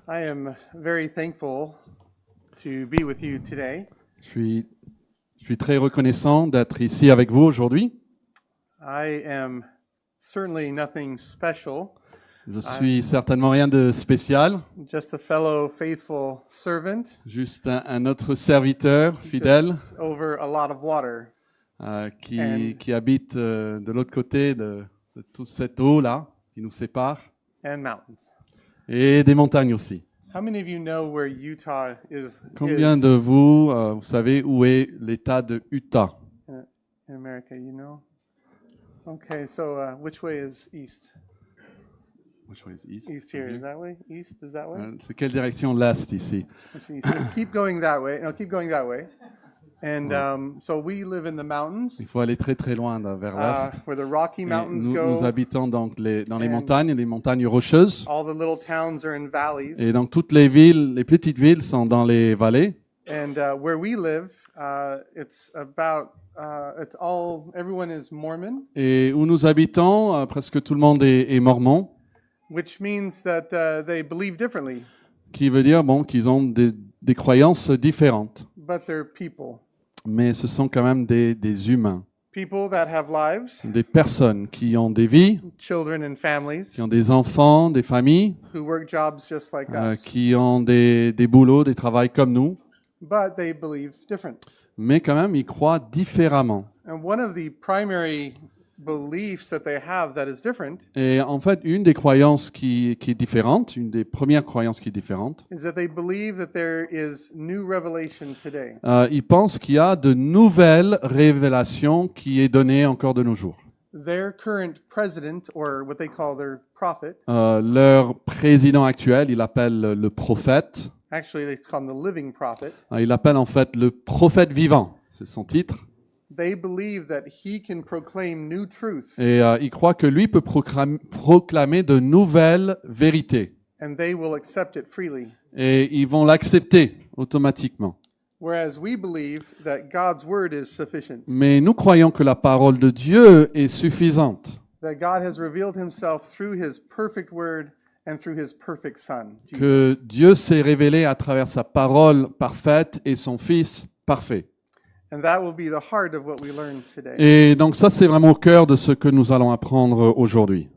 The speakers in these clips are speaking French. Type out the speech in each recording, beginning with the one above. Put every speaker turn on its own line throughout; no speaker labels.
I am very thankful to be with you today.
Je suis très reconnaissant d'être ici avec vous aujourd'hui.
I am certainly nothing special,
Je suis certainement rien de spécial,
just a fellow faithful servant,
juste un autre serviteur fidèle
just over a lot of water.
qui habite de l'autre côté de toute cette eau-là qui nous sépare,
And mountains.
et des montagnes aussi.
How many of you know where Utah is
Combien de vous, vous savez où est l'État de Utah?
in America, you know? Okay, so which way is east?
Which way is east?
East here, is that way? East is that way?
C'est quelle direction l'Est ici?
Which is east? Just keep going that way. No, keep going that way. And so we live in the mountains,
Il faut aller très très loin vers l'Est.
where the Rocky
Et
Mountains
nous
go.
habitons donc dans les
And-
montagnes rocheuses.
All the little towns are in valleys.
Et donc toutes les villes, les petites villes sont dans les vallées.
And where we live, it's about, everyone is Mormon,
Et où nous habitons, presque tout le monde est mormon,
which means that they believe differently,
qui veut dire qu'ils ont des croyances différentes.
but they're people.
Mais ce sont quand même des humains,
People that have lives,
des personnes qui ont des vies,
children and families,
qui ont des enfants, des familles,
who work jobs just like us,
qui ont des boulots, des travails comme nous,
but they believe different.
mais quand même ils croient différemment.
And one of the primary beliefs that they have that is different
Et en fait, une des croyances qui est différente, une des premières croyances qui est différente,
is that they believe that there is new revelation today.
ils pensent qu'il y a de nouvelles révélations qui est donnée encore de nos jours.
Their current president, or what they call their prophet,
Leur président actuel, il appelle le prophète.
actually they call him the living prophet,
Il appelle en fait le prophète vivant, c'est son titre.
they believe that he can proclaim new truth,
Et il croit que lui peut proclamer de nouvelles vérités.
and they will accept it freely.
Et ils vont l'accepter automatiquement.
Whereas we believe that God's word is sufficient,
Mais nous croyons que la parole de Dieu est suffisante.
that God has revealed himself through his perfect word and through his perfect son, Jesus.
Que Dieu s'est révélé à travers sa parole parfaite et son Fils parfait.
And that will be the heart of what we learn today.
Et donc ça, c'est vraiment au cœur de ce que nous allons apprendre aujourd'hui.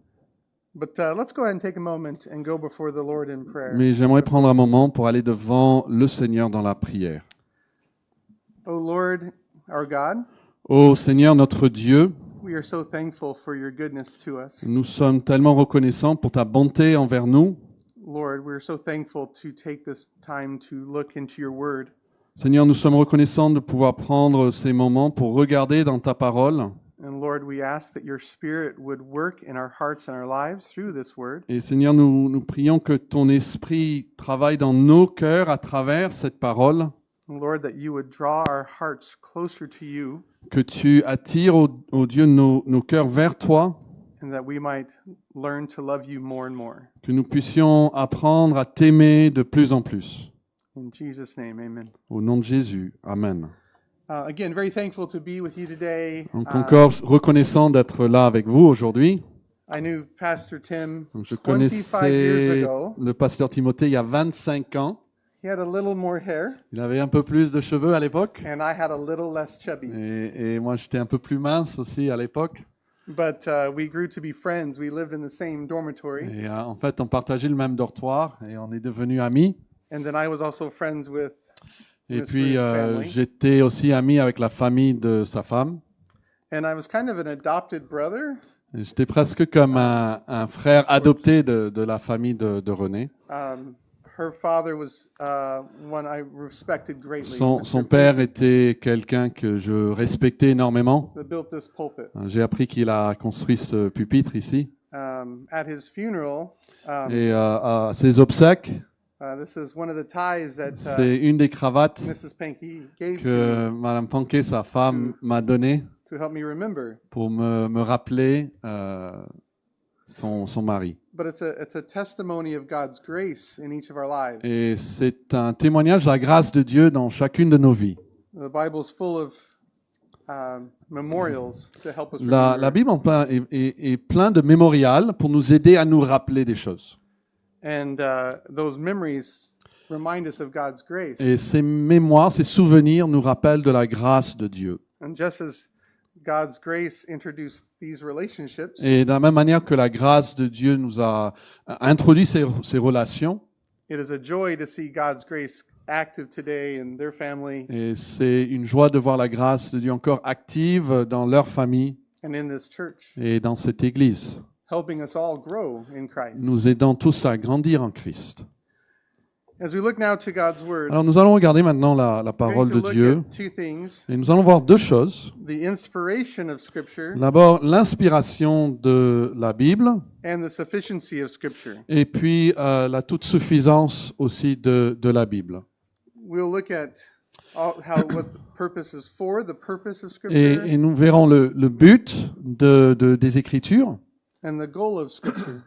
But let's go ahead and take a moment and go before the Lord in prayer.
Mais j'aimerais prendre un moment pour aller devant le Seigneur dans la prière.
Oh Lord, our God,
Ô Seigneur notre Dieu,
we are so thankful for your goodness to us.
nous sommes tellement reconnaissants pour ta bonté envers nous.
Lord, we are so thankful to take this time to look into your word.
Seigneur, nous sommes reconnaissants de pouvoir prendre ces moments pour regarder dans ta parole.
And Lord, we ask that your spirit would work in our hearts and our lives through this word.
Et Seigneur, nous prions que ton esprit travaille dans nos cœurs à travers cette parole,
And Lord, that you would draw our hearts closer to you,
que tu attires, ô Dieu, nos cœurs vers toi,
and that we might learn to love you more and more.
que nous puissions apprendre à t'aimer de plus en plus.
In Jesus' name, amen.
Au nom de Jésus, Amen.
Again, very thankful to be with you today.
Donc encore reconnaissant d'être là avec vous aujourd'hui.
I knew Pastor Tim
Donc, je
25 years
connaissais
ago.
le pasteur Timothée il y a 25 ans.
He had a little more hair,
Il avait un peu plus de cheveux à l'époque.
and I had a little less chubby.
Et moi, j'étais un peu plus mince aussi à l'époque.
But we grew to be friends. We lived in the same dormitory.
Et en fait, on partageait le même dortoir et on est devenus amis.
And then I was also friends with
Et
Miss
puis,
Ruth's family.
j'étais aussi ami avec la famille de sa femme.
And I was kind of an adopted brother.
Et j'étais presque comme un frère adopté de la famille de René.
Her father was one I respected greatly.
Son
Mr.
père était quelqu'un que je respectais énormément.
that built this pulpit.
J'ai appris qu'il a construit ce pupitre ici.
At his funeral,
Et à ses obsèques,
this is one of the ties that
c'est une des cravates
Mrs. Pankey gave to
que
me
Madame Panquet, sa femme, m'a donnée
to help me remember.
pour me rappeler son mari.
But it's a testimony of God's grace in each of our lives.
Et c'est un témoignage de la grâce de Dieu dans chacune de nos vies.
The Bible's full of memorials to help us
La
remember.
Bible est plein de mémorials pour nous aider à nous rappeler des choses.
And those memories remind us of God's grace.
Et ces mémoires, ces souvenirs nous rappellent de la grâce de Dieu.
And just as God's grace introduced these relationships,
Et de la même manière que la grâce de Dieu nous a introduit ces relations,
it is a joy to see God's grace active today in their family
et c'est une joie de voir la grâce de Dieu encore active dans leur famille
and in this church,
et dans cette Église,
helping us all grow in Christ.
nous aidant tous à grandir en Christ.
As we look now to God's Word,
Alors nous allons regarder maintenant la
we're
parole
going
de
to look
Dieu
at two things.
et nous allons voir deux choses.
The inspiration of Scripture
D'abord, l'inspiration de la Bible
and the sufficiency of Scripture.
et puis la toute suffisance aussi de la Bible.
We'll look at what the purpose is for, the purpose of Scripture,
Et nous verrons le but des Écritures
and the goal of Scripture.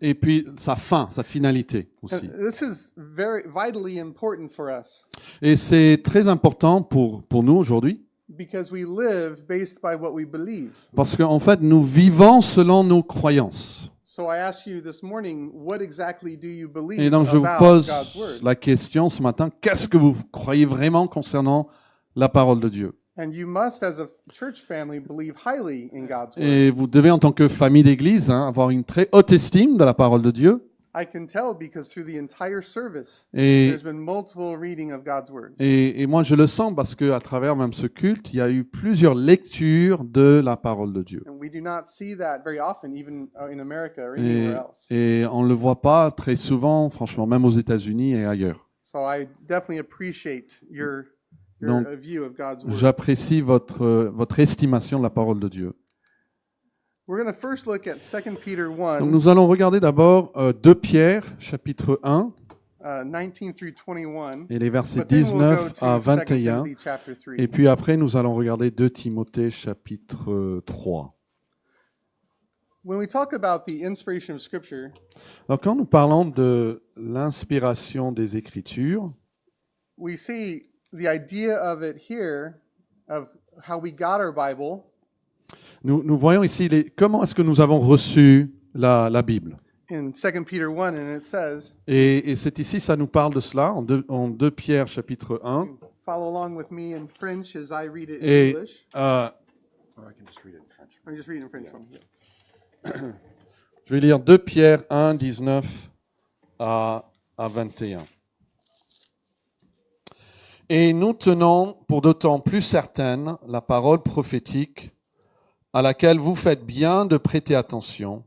et puis sa fin, sa finalité
And
aussi.
this is very vitally important for us
Et c'est très important pour nous aujourd'hui
because we live based by what we believe.
parce qu'en fait, nous vivons selon nos croyances.
So I ask you this morning, what exactly do you believe
Et donc, je vous
about
pose
God's Word?
la question ce matin, qu'est-ce que vous croyez vraiment concernant la parole de Dieu?
And you must, as a church family, believe highly in God's Word.
Et vous devez, en tant que famille d'Église, avoir une très haute estime de la parole de Dieu.
I can tell because through the entire service,
Et,
there's been multiple reading of God's Word.
et moi, je le sens parce qu'à travers même ce culte, il y a eu plusieurs lectures de la parole de Dieu.
And we do not see that very often, even in America or
Et,
anywhere else.
et on ne le voit pas très souvent, franchement, même aux États-Unis et ailleurs.
So I definitely appreciate your
Donc,
view of God's Word.
J'apprécie votre estimation de la parole de Dieu.
We're going to first look at 2 Peter 1,
Donc, nous allons regarder d'abord 2 Pierre, chapitre 1,
19 through 21.
et les versets
But then we'll go
19 à
to 2
21.
Timothy chapter 3.
Et puis après, nous allons regarder 2 Timothée, chapitre 3.
When we talk about the inspiration of Scripture,
Alors, quand nous parlons de l'inspiration des Écritures,
we see the idea of it here, of how we got our Bible,
nous voyons ici comment est-ce que nous avons reçu la Bible.
in 2 Peter 1, and it says,
Et c'est ici, ça nous parle de cela, en 2 Pierre, chapitre 1.
follow along with me in French as I read it in
Et
English.
euh,
I'm just reading in French.
je vais lire 2 Pierre 1, 19 à 21. Et nous tenons pour d'autant plus certaine la parole prophétique à laquelle vous faites bien de prêter attention,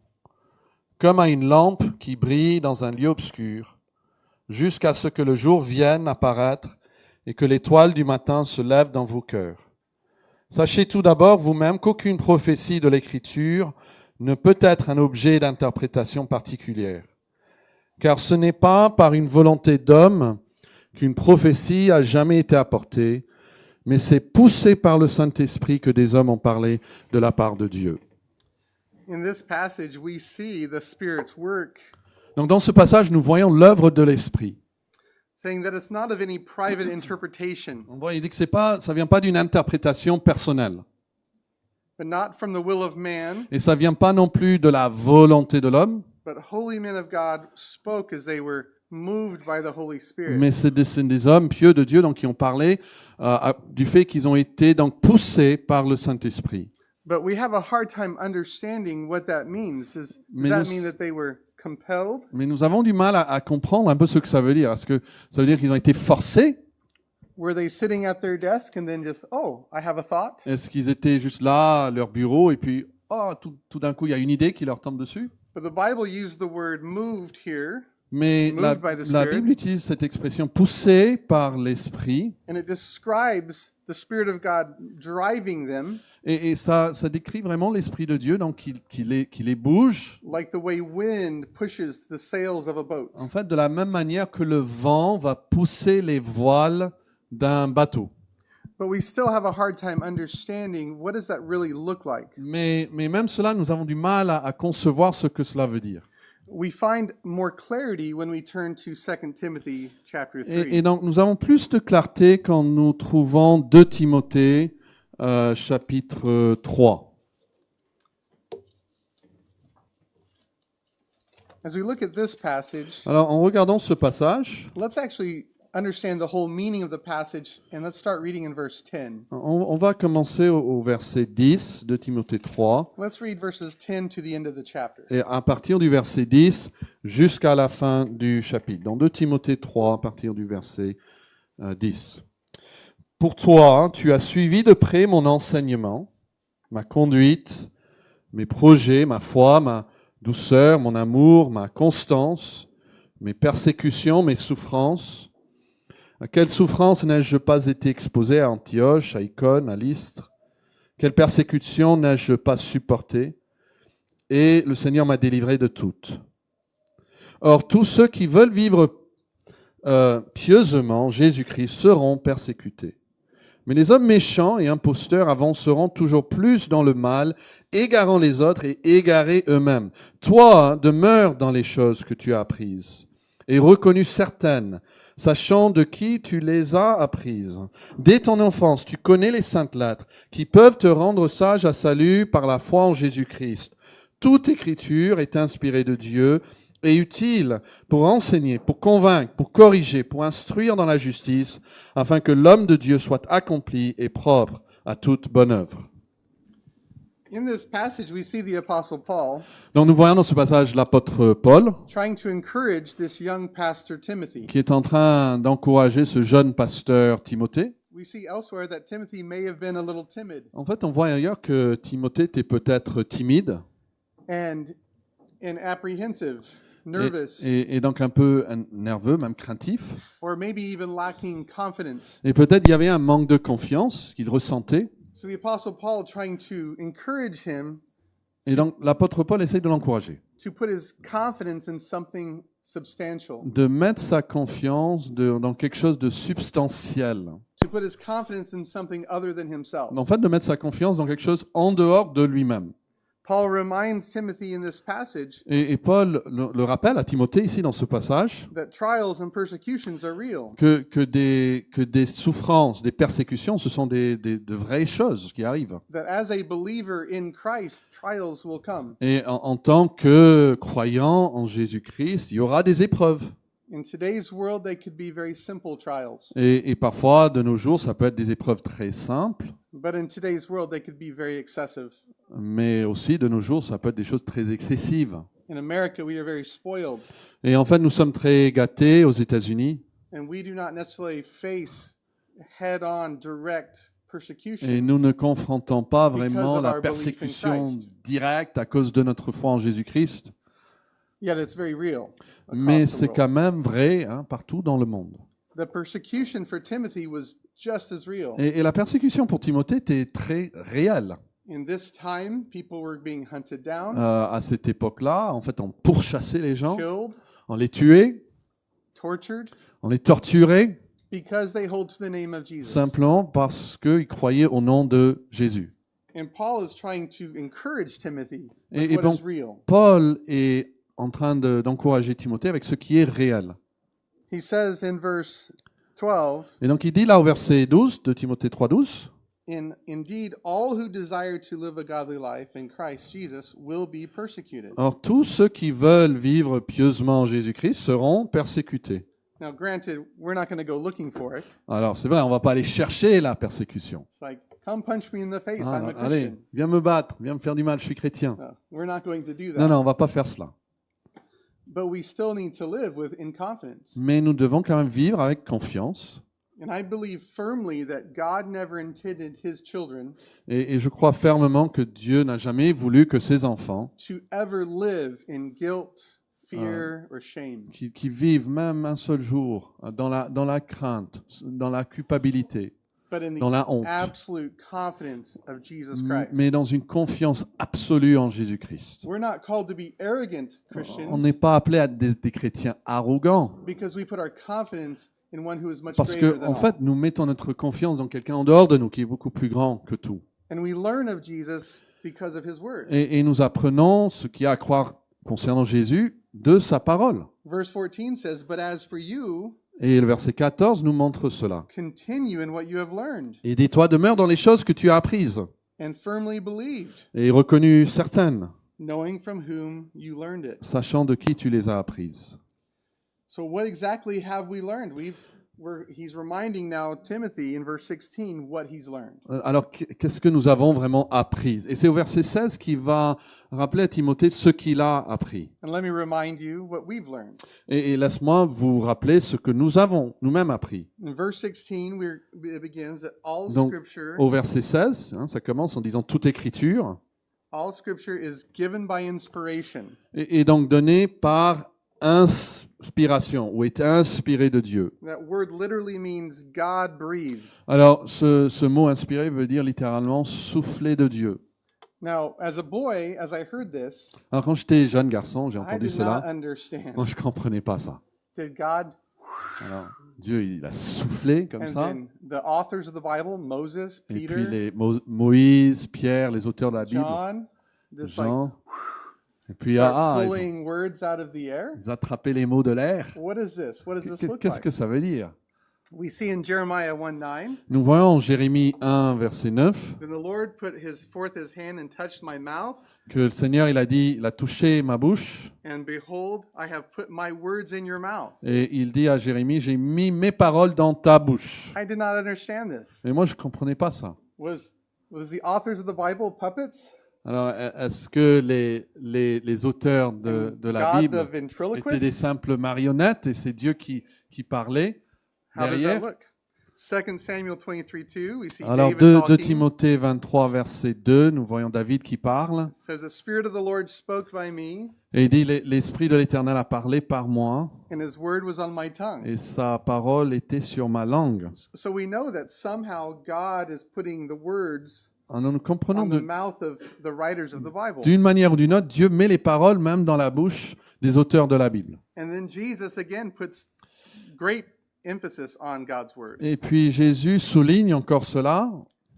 comme à une lampe qui brille dans un lieu obscur, jusqu'à ce que le jour vienne apparaître et que l'étoile du matin se lève dans vos cœurs. Sachez tout d'abord vous-même qu'aucune prophétie de l'Écriture ne peut être un objet d'interprétation particulière, car ce n'est pas par une volonté d'homme qu'une prophétie a jamais été apportée, mais c'est poussé par le Saint-Esprit que des hommes ont parlé de la part de Dieu.
In this passage, we see the Spirit's work,
Donc dans ce passage, nous voyons l'œuvre de l'Esprit.
saying that it's not of any private interpretation,
On voit, il dit que ça vient pas d'une interprétation personnelle.
but not from the will of man,
Et ça vient pas non plus de la volonté de l'homme,
but holy men of God spoke as they were moved by the Holy Spirit.
mais c'est des hommes pieux de Dieu donc, qui ont parlé du fait qu'ils ont été donc poussés par le Saint-Esprit.
But we have a hard time understanding what that means. Does
Mais
that
nous-
mean that they were compelled?
Mais nous avons du mal à comprendre un peu ce que ça veut dire. Est-ce que ça veut dire qu'ils ont été forcés?
Were they sitting at their desk and then just, oh, I have a thought?
Est-ce qu'ils étaient juste là, à leur bureau, et puis tout d'un coup, il y a une idée qui leur tombe dessus?
But the Bible used the word moved here,
Mais la
Moved by the Spirit.
Bible utilise cette expression poussée par l'Esprit,
and it describes the Spirit of God driving them
et ça décrit vraiment l'Esprit de Dieu, donc qui les bouge,
like the way wind pushes the sails of a boat.
en fait, de la même manière que le vent va pousser les voiles d'un bateau.
But we still have a hard time understanding what does that really look like.
Mais même cela, nous avons du mal à concevoir ce que cela veut dire.
We find more clarity when we turn to 2 Timothy chapter 3.
Et donc, nous avons plus de clarté quand nous trouvons 2 Timothée, chapitre 3.
As we look at this passage,
Alors, en regardant ce passage,
let's actually understand the whole meaning of the passage, and let's start reading in verse 10.
on va commencer au verset 10 de Timothée 3,
Let's read verses 10 to the end of the chapter.
et à partir du verset 10 jusqu'à la fin du chapitre. Dans 2 Timothée 3, à partir du verset 10. Pour toi, tu as suivi de près mon enseignement, ma conduite, mes projets, ma foi, ma douceur, mon amour, ma constance, mes persécutions, mes souffrances. À quelle souffrance n'ai-je pas été exposé à Antioche, à Icône, à Lystre? Quelle persécution n'ai-je pas supporté? Et le Seigneur m'a délivré de toutes. Or, tous ceux qui veulent vivre pieusement Jésus-Christ seront persécutés. Mais les hommes méchants et imposteurs avanceront toujours plus dans le mal, égarant les autres et égarés eux-mêmes. Toi, demeure dans les choses que tu as apprises et reconnues certaines, sachant de qui tu les as apprises. Dès ton enfance, tu connais les saintes lettres qui peuvent te rendre sage à salut par la foi en Jésus-Christ. Toute écriture est inspirée de Dieu et utile pour enseigner, pour convaincre, pour corriger, pour instruire dans la justice, afin que l'homme de Dieu soit accompli et propre à toute bonne œuvre.
In this passage, we see the Apostle Paul
Donc nous voyons dans ce passage l'apôtre Paul
trying to encourage this young pastor Timothy.
qui est en train d'encourager ce jeune pasteur Timothée.
We see elsewhere that Timothy may have been a little timid
En fait, on voit ailleurs que Timothée était peut-être timide
and apprehensive, nervous,
et donc un peu nerveux, même craintif.
or maybe even lacking confidence.
Et peut-être il y avait un manque de confiance qu'il ressentait.
So the Apostle Paul trying to encourage him
Et donc l'apôtre Paul essaye de l'encourager,
to put his confidence in something substantial,
de mettre sa confiance dans quelque chose de substantiel.
to put his confidence in something other than himself.
En fait, de mettre sa confiance dans quelque chose en dehors de lui-même.
Paul reminds Timothy in this passage
Et Paul le rappelle à Timothée ici dans ce passage
that trials and persecutions are real,
que des souffrances, des persécutions, ce sont de vraies choses qui arrivent.
that as a believer in Christ, trials will come.
Et en tant que croyant en Jésus-Christ, il y aura des épreuves.
In today's world, they could be very simple trials,
Et parfois, de nos jours, ça peut être des épreuves très simples,
but in today's world, they could be very excessive.
mais aussi de nos jours, ça peut être des choses très excessives.
In America, we are very spoiled,
Et en fait, nous sommes très gâtés aux États-Unis
and we do not necessarily face head-on direct
et
persecution,
nous ne confrontons pas
Because
vraiment
of
la
our belief in
persécution
Christ.
directe à cause de notre foi en Jésus-Christ,
yet it's very real.
mais
across the
c'est
world.
quand même vrai partout dans le monde.
The persecution for Timothy was just as real.
Et la persécution pour Timothée était très réelle.
In this time, people were being hunted down,
À cette époque-là, en fait, on pourchassait les gens,
killed,
on les tuait,
tortured,
on les torturait,
because they hold to the name of Jesus.
simplement parce qu'ils croyaient au nom de Jésus.
And Paul is trying to encourage Timothy
Et
with what
bon,
is real.
Paul est en train d'encourager Timothée avec ce qui est réel.
He says in verse 12,
Et donc il dit là au verset 12 de Timothée 3,12,
Indeed, all who desire to live a godly life in Christ Jesus will be persecuted.
or tous ceux qui veulent vivre pieusement en Jésus-Christ seront persécutés.
Now, granted, we're not going to go looking for it.
Alors c'est vrai, on va pas aller chercher la persécution.
It's like, come punch me in the face, I'm a
Allez,
Christian.
viens me battre, viens me faire du mal, je suis chrétien.
No, we're not going to do that.
Non, non, on va pas faire cela.
But we still need to live in confidence.
Mais nous devons quand même vivre avec confiance.
And I believe firmly that God never intended his children
Et je crois fermement que Dieu n'a jamais voulu que ses enfants,
to ever live in guilt, fear, or shame.
qui vivent même un seul jour dans la crainte, dans la culpabilité,
But in
dans
the
la honte,
absolute confidence of Jesus Christ.
mais dans une confiance absolue en Jésus-Christ.
We're not called to be arrogant
On
Christians
n'est pas appelé à être des chrétiens arrogants,
because we put our confidence in one who is much
parce
greater
que
than
en fait, nous mettons notre confiance dans quelqu'un en dehors de nous qui est beaucoup plus grand que tout.
all. And we learn of Jesus because of his word.
Et nous apprenons ce qu'il y a à croire concernant Jésus de sa parole.
Verse 14 says, But as for you,
Et le verset 14 nous montre cela.
continue in what you have learned
Et dis-toi, demeure dans les choses que tu as apprises
and firmly believed,
et reconnues certaines,
knowing from whom you learned it.
sachant de qui tu les as apprises.
So what exactly have we learned? He's reminding now Timothy in verse 16 what he's learned.
Alors, qu'est-ce que nous avons vraiment appris? Et c'est au verset 16 qu'il va rappeler à Timothée ce qu'il a appris.
And let me remind you what we've learned.
Et laisse-moi vous rappeler ce que nous avons nous-mêmes appris.
In verse 16, it begins that all
Donc,
scripture,
au verset 16, ça commence en disant « Toute écriture
all scripture is given by inspiration. »
est donc donnée par inspiration ou est inspirée de Dieu.
That word literally means God breathed.
Alors, ce mot inspiré veut dire littéralement souffler de Dieu.
Now, as a boy, as I heard this,
Alors, quand j'étais jeune garçon, j'ai
I
entendu
did not
cela.
understand.
Moi, je ne comprenais pas ça.
Did God,
Alors, Dieu, il a soufflé comme
and
ça.
then the authors of the Bible, Moses,
Et puis
Peter,
Moïse, Pierre, les auteurs de la Bible,
John, just like
Jean. Et puis,
start
ils
pulling words out of the air.
attrapaient les mots de l'air.
What is this? What does this look
Qu'est-ce
like?
que ça veut dire?
We see in Jeremiah 1:9,
Nous voyons en Jérémie 1, verset 9,
then the Lord put forth his hand and touched my mouth,
que le Seigneur, il a dit, il a touché ma bouche.
and behold, I have put my words in your mouth.
Et il dit à Jérémie, j'ai mis mes paroles dans ta bouche.
I did not understand this.
Et moi, je ne comprenais pas ça.
Was the authors of the Bible puppets?
Alors, est-ce que les auteurs de la
God
Bible
the
étaient des
ventriloquist?
simples marionnettes et c'est Dieu qui parlait
How does that
derrière?
look? 2 Samuel 23:2, we see
Alors,
David
2
talking.
Timothée 23, verset 2, nous voyons David qui parle.
It says, "The Spirit of the Lord spoke by me,
Et il dit, l'Esprit de l'Éternel a parlé par moi
and his word was on my tongue."
et sa parole était sur ma langue.
So we know that somehow God is putting the words
Alors, nous comprenons
on the mouth of the writers of the Bible.
d'une manière ou d'une autre, Dieu met les paroles même dans la bouche des auteurs de la Bible.
And then Jesus again puts great emphasis on God's word.
Et puis Jésus souligne encore cela.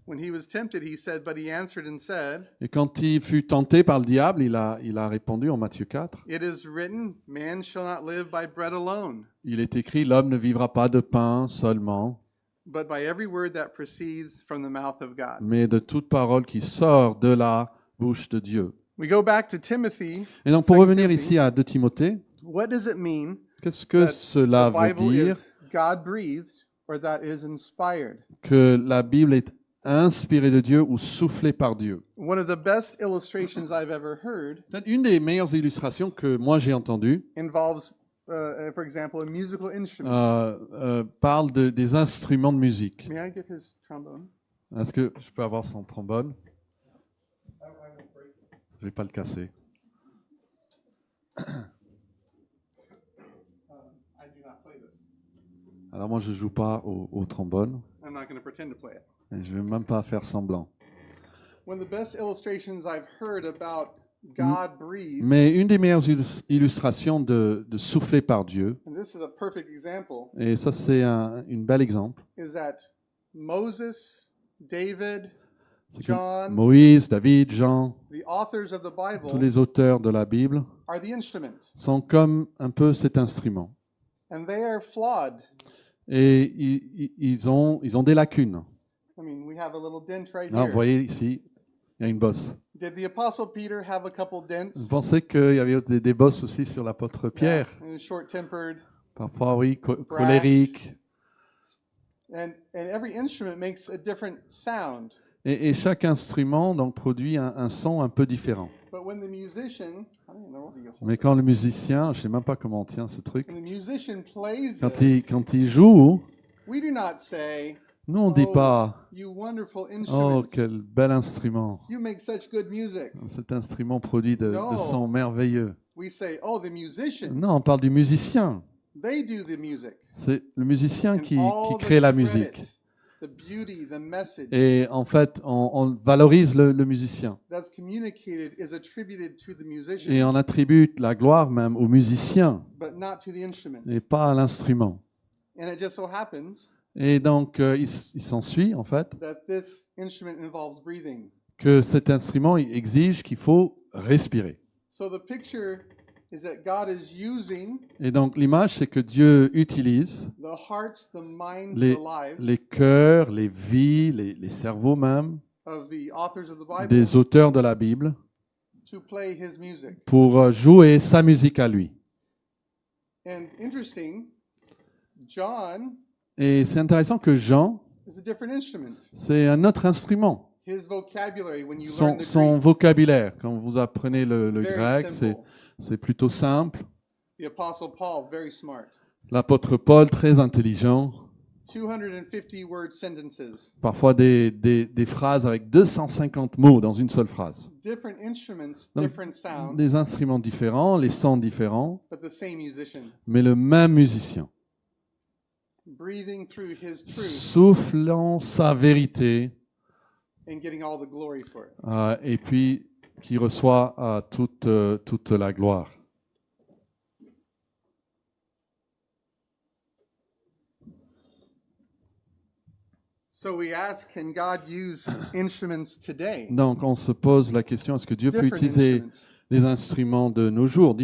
When he was tempted, he said, but he answered and said,
Et quand il fut tenté par le diable, il a répondu en Matthieu 4.
"It is written, man shall not live by bread alone,
Il est écrit, l'homme ne vivra pas de pain seulement,
but by every word that proceeds from the mouth of God."
mais de toute parole qui sort de la bouche de Dieu.
We go back to Timothy.
Et donc pour
2
revenir
Timothy,
ici à 2 Timothée,
what does it mean
qu'est-ce que
that
cela
the
veut
Bible
dire
is God-breathed or that is inspired?
que la Bible est inspirée de Dieu ou soufflée par Dieu?
One of the best illustrations I've ever heard
Peut-être une des meilleures illustrations que moi j'ai entendues
involves, for example, a musical instrument.
parle des instruments de musique.
May I get his trombone?
Est-ce que je peux avoir son trombone? Je ne vais pas le casser.
I do not play this.
Alors moi, je ne joue pas au trombone.
I'm not going to pretend to play it.
Et je ne vais même pas faire semblant.
One of the best illustrations I've heard about God breathed,
Mais une des meilleures illustrations de souffler par Dieu,
and this is a perfect example,
et ça c'est un bel exemple,
is that Moses, David,
c'est que
John,
Moïse, David, Jean,
the authors of the
tous
Bible,
les auteurs de la Bible
are the instrument,
sont comme un peu cet instrument.
and they are flawed.
Et ils ont des lacunes.
I mean, we have a little dent right
Là, vous
here.
voyez ici, il y a une bosse.
Did the Apostle Peter have a couple
Vous
dents?
pensez qu'il y avait des bosses aussi sur l'apôtre Pierre?
And short-tempered.
Parfois, oui, colérique.
And every instrument makes a different sound.
Et chaque instrument donc produit un son un peu différent.
But when the musician, I don't know,
Mais quand le musicien, je ne sais même pas comment on tient ce truc,
when the musician plays
quand
this,
il joue,
we do not say,
nous on ne dit
"Oh,
pas
you wonderful
«
instrument,
Oh, quel bel instrument
you make such good music."
Cet instrument produit de
No.
sons merveilleux.
We say, "Oh, the musician,
Non, on parle du musicien.
they do the music."
C'est le musicien
And
qui
all the
crée la
credit,
musique.
the beauty, the message
Et en fait, on valorise le musicien.
that's communicated is attributed to the musician,
Et on attribue la gloire même au musicien
but not to the instrument.
et pas à l'instrument.
And it just so happens
Et donc, il s'ensuit, en fait,
that this instrument involves breathing.
que cet instrument exige qu'il faut respirer.
So the picture is that God is using
Et donc, l'image, c'est que Dieu utilise
the hearts, the minds,
les,
the lives
les cœurs, les vies, les cerveaux même
of the authors of the Bible
des auteurs de la Bible
to play his music.
pour jouer sa musique à lui.
And interesting, John
Et c'est intéressant que Jean,
is a different instrument.
c'est un autre instrument.
His vocabulary, when you
Son
learn the
son
Greek,
vocabulaire, quand vous apprenez le
very
grec,
simple.
c'est plutôt simple.
The Apostle Paul, very smart.
L'apôtre Paul, très intelligent.
250 word sentences.
Parfois des phrases avec 250 mots dans une seule phrase.
Different instruments,
Donc,
different sounds,
des instruments différents, les sons différents,
but the same musician.
mais le même musicien.
Breathing through his truth
Soufflant sa vérité,
and getting all the glory for it.
et puis qui reçoit toute la gloire.
So we ask, can God use instruments today?
Donc on se pose la question, est-ce que Dieu peut
Different
utiliser
instruments.
les instruments de nos jours,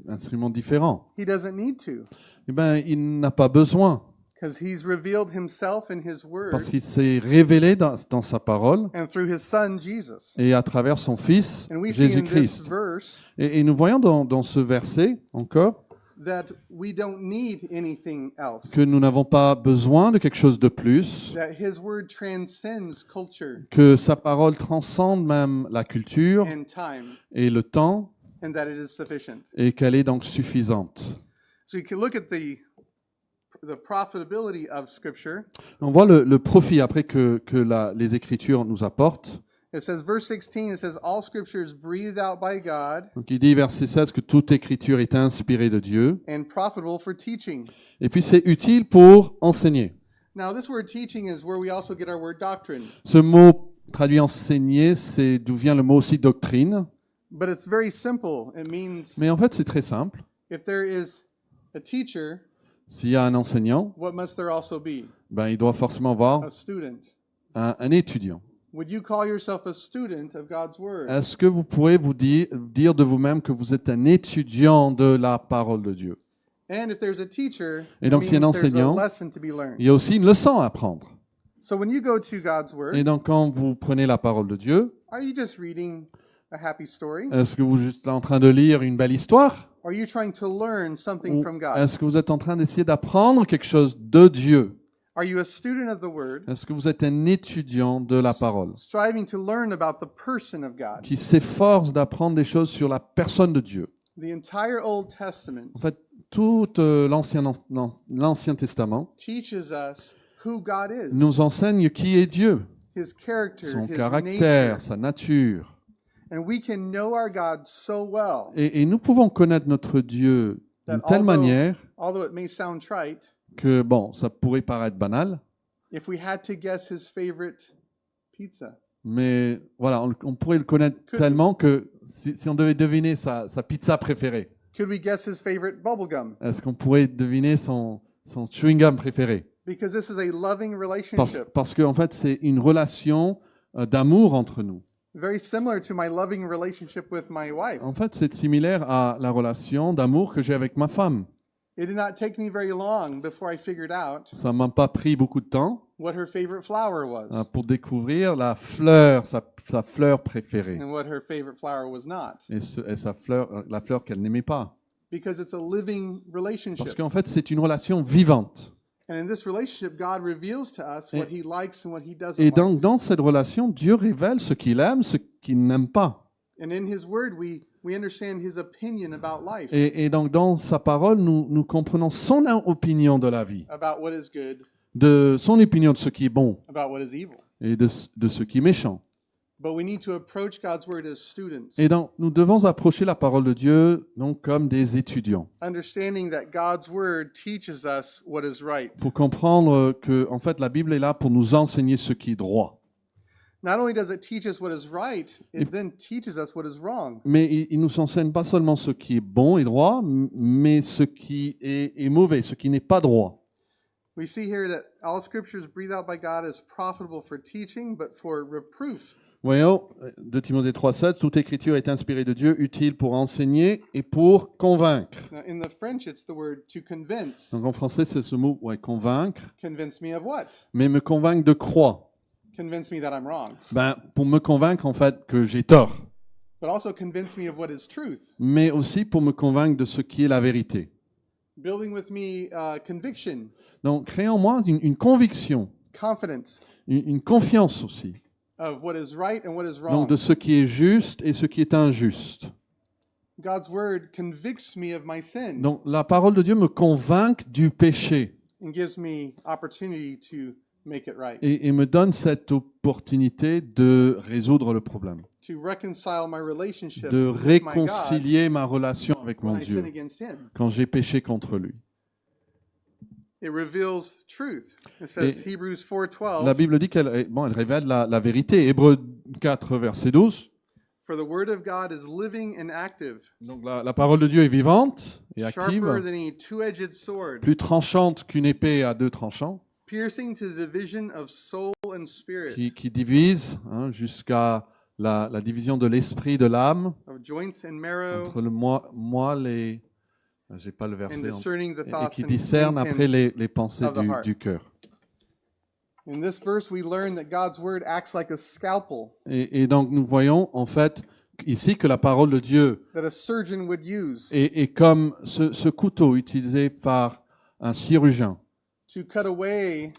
instruments différents?
He doesn't need to,
Eh bien, il n'a pas besoin,
because he's revealed himself in his word
parce qu'il s'est révélé dans sa parole
and through his son Jesus.
et à travers son Fils,
And we see in this
Jésus-Christ.
verse
Et nous voyons dans ce verset encore
that we don't need anything else.
que nous n'avons pas besoin de quelque chose de plus,
That his word transcends culture
que sa parole transcende même la culture
and time,
et le temps,
and that it is sufficient.
et qu'elle est donc suffisante.
So you can look at the profitability of Scripture.
On voit le profit après que les Écritures nous apportent.
It says, verse 16, it says, all Scripture is breathed out by God
Donc il dit, verset 16, que toute Écriture est inspirée de Dieu.
and profitable for teaching.
Et puis c'est utile pour enseigner.
Now, this word teaching is where we also get our word doctrine,
Ce mot traduit enseigner, c'est d'où vient le mot aussi doctrine.
but it's very simple. It means
Mais en fait, c'est très simple.
if there is a teacher,
S'il y a un enseignant,
what must there also be?
ben, il doit forcément avoir
A student.
un étudiant.
Would you call yourself a student of God's word?
Est-ce que vous pourrez vous dire de vous-même que vous êtes un étudiant de la parole de Dieu?
And if there's a teacher,
Et
it
donc, s'il y a un
means there's a
enseignant,
lesson to be learned.
Il y a aussi une leçon à apprendre.
So when you go to God's word,
Et donc quand vous prenez la parole de Dieu,
are you just reading a happy story?
est-ce que vous êtes en train de lire une belle histoire?
Are you trying to learn something
Ou
from God?
est-ce que vous êtes en train d'essayer d'apprendre quelque chose de Dieu?
Are you a student of the word,
Est-ce que vous êtes un étudiant de la parole
striving to learn about the person of God?
qui s'efforce d'apprendre des choses sur la personne de Dieu?
The entire Old Testament
En fait, tout l'Ancien Testament
teaches us who God is,
nous enseigne qui est Dieu,
his character,
son
his
caractère,
nature.
sa nature.
And we can know our God so well
Et nous pouvons connaître notre Dieu d'une
that
telle manière
although it may sound trite,
que, bon, ça pourrait paraître banal,
if we had to guess his favorite pizza,
mais voilà, on pourrait le connaître
Que-
tellement que si on devait deviner sa pizza préférée,
could we guess his favorite bubble gum?
est-ce qu'on pourrait deviner son chewing-gum préféré?
Because this is a loving relationship,
Parce que en fait, c'est une relation d'amour entre nous.
very similar to my loving relationship with my wife.
En fait, c'est similaire à la relation d'amour que j'ai avec ma femme.
It did not take me very long before I figured out
Ça m'a pas pris beaucoup de temps
what her favorite flower was
pour découvrir la fleur, sa fleur préférée,
and what her favorite flower was not.
et sa fleur, la fleur qu'elle n'aimait pas.
Because it's a living
Parce
relationship.
qu'en fait, c'est une relation vivante.
And in this relationship, God reveals to us what he likes and what he doesn't
Et
like.
donc, dans cette relation, Dieu révèle ce qu'il aime, ce qu'il n'aime pas.
And in his word, we understand his opinion about life,
Et donc, dans sa parole, nous comprenons son opinion de la vie,
about what is good,
de son opinion de ce qui est bon
about what is evil.
et de ce qui est méchant.
But we need to approach God's word as students,
Et donc, nous devons approcher la parole de Dieu donc comme des étudiants,
understanding that God's word teaches us what is right.
pour comprendre que, en fait, la Bible est là pour nous enseigner ce qui est droit.
Not only does it teach us what is right, it then teaches us what is wrong.
Mais il nous enseigne pas seulement ce qui est bon et droit, mais ce qui est mauvais, ce qui n'est pas droit.
We see here that all scriptures breathed out by God is profitable for teaching, but for reproof.
Voyons, 2 Timothée 3,7, toute écriture est inspirée de Dieu, utile pour enseigner et pour convaincre.
Now, in the French, it's the word to convince.
Donc en français, c'est ce mot, convaincre.
Convince me of what?
Mais me convaincre de quoi?
Convince me that I'm wrong.
Ben, pour me convaincre, en fait, que j'ai tort.
but also convince me of what is truth.
mais aussi pour me convaincre de ce qui est la vérité.
Building with me conviction,
Donc, créez en moi une conviction,
confidence
une confiance aussi,
of what is right and what is wrong.
donc de ce qui est juste et ce qui est injuste.
God's word convicts me of my sin
Donc, la parole de Dieu me convainc du péché
and gives me opportunity to make it right,
et me donne cette opportunité de résoudre le problème,
to reconcile my relationship
de
with my God
réconcilier ma relation avec mon
when I sin
Dieu
against Him.
quand j'ai péché contre lui.
It reveals truth. It says
Et
Hebrews
La
4:12.
Bible dit elle révèle la vérité. Hébreux 4, verset 12.
For the word of God is living and active,
Donc la parole de Dieu est vivante et
sharper
active,
than a two-edged sword,
plus tranchante qu'une épée à deux tranchants,
piercing to the division of soul and spirit,
qui divise jusqu'à la division de l'esprit, de l'âme,
of joints and marrow,
entre le moelle et... J'ai pas le
and
verset.
discerning the
Et
thoughts
qui
and
discerne après
intents
les pensées
of the heart.
du cœur.
In this verse, we learn that God's word acts like a scalpel
Et donc nous voyons en fait ici que la parole de Dieu
that a surgeon would use
est comme ce couteau utilisé par un chirurgien,
to cut away.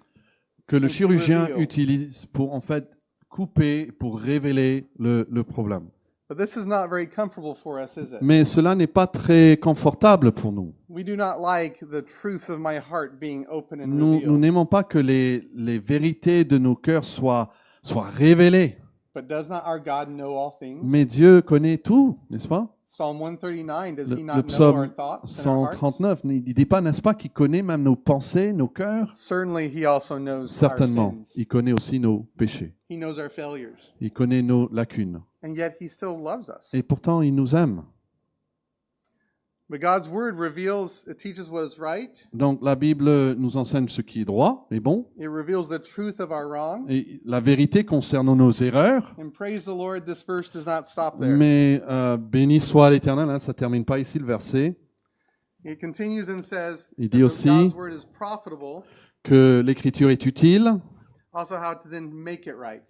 que le
And to
chirurgien
reveal.
utilise pour en fait couper, pour révéler le problème.
But this is not very comfortable for us, is it?
Mais cela n'est pas très confortable pour nous.
We do not like the truth of my heart being open and
Nous
revealed.
n'aimons pas que les vérités de nos cœurs soient révélées.
But does not our God know all things?
Mais Dieu connaît tout, n'est-ce pas?
Psalm 139, does
Le
he not know our
psaume
thoughts and our hearts?
139, il ne dit pas, n'est-ce pas, qu'il connaît même nos pensées, nos cœurs?
Certainly, he also knows
Certainement.
our sins.
Il connaît aussi nos péchés.
He knows our failures.
Il connaît nos lacunes.
And yet he still loves us.
Et pourtant, il nous aime.
But God's word reveals, it teaches what is right.
Donc, la Bible nous enseigne ce qui est droit et bon,
It reveals the truth of our wrong.
et la vérité concernant nos erreurs.
And praise the Lord, this verse does not stop there.
Mais béni soit l'Éternel, ça ne termine pas ici le verset.
It continues and says
Il
that
dit aussi
God's word is profitable,
que l'Écriture est utile
also how to then make it right.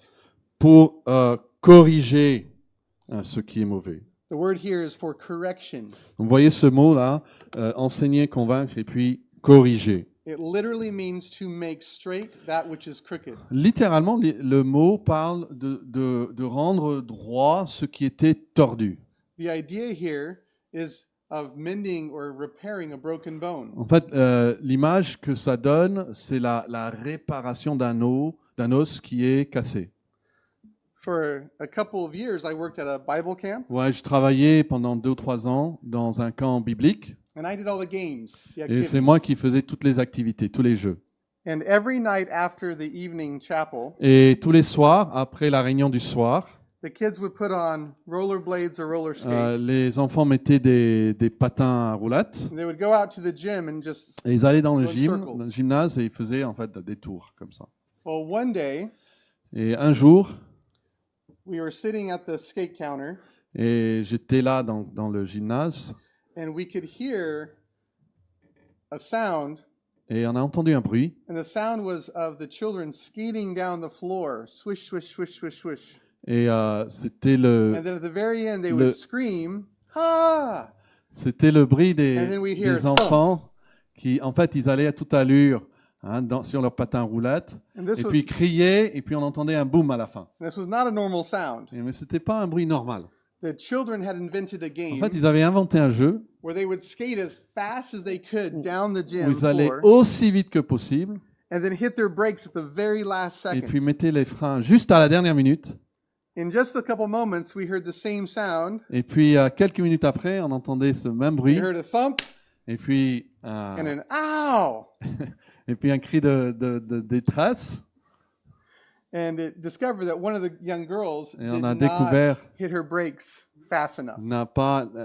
pour corriger ce qui est mauvais.
The word here is for correction.
Vous voyez ce mot-là, enseigner, convaincre et puis corriger.
It literally means to make straight that which is crooked.
Littéralement, le mot parle de rendre droit ce qui était tordu.
The idea here is of mending or repairing a broken bone.
En fait, l'image que ça donne, c'est la réparation d'un os qui est cassé.
For a couple of years, I worked at a Bible camp,
Ouais, je travaillais pendant 2 ou 3 ans dans un camp biblique
and I did all the games, the
et
activities.
c'est moi qui faisais toutes les activités, tous les jeux.
And every night after the evening chapel,
Et tous les soirs, après la réunion du soir,
the kids would put on rollerblades or roller skates.
les enfants mettaient des patins à roulettes
And they would go out to the gym and just,
et ils allaient dans
Run circles.
le gymnase et ils faisaient en fait des tours comme ça.
well, one day,
Et un jour,
we were sitting at the skate counter,
et j'étais là dans le gymnase
and we could hear a sound,
et on a entendu un bruit
and the sound was of the children skating down the floor, swish, swish, swish, swish, swish.
et c'était
And then at the very end, they would
le-
scream, "Ha!"
c'était le bruit
And then we hear
des enfants qui en fait ils allaient à toute allure sur leur patin à roulettes
And this
et puis
was
criaient et puis on entendait un boom à la fin.
not a normal sound.
Mais c'était pas un bruit normal.
The children had invented a
En
game
fait, ils avaient inventé un jeu
where they would skate as fast as they could down the
où
gym
ils allaient
floor
aussi vite que possible
and then hit their brakes at the very last
et puis
second.
mettaient les freins juste à la dernière minute.
In just a couple moments, we heard the same sound.
Et puis quelques minutes après, on entendait ce même
We
bruit
heard a thump
et puis
and an ow!
un cri de détresse.
And it discovered that one of the young girls
Et on
did
a
not
découvert-
hit her brakes fast enough.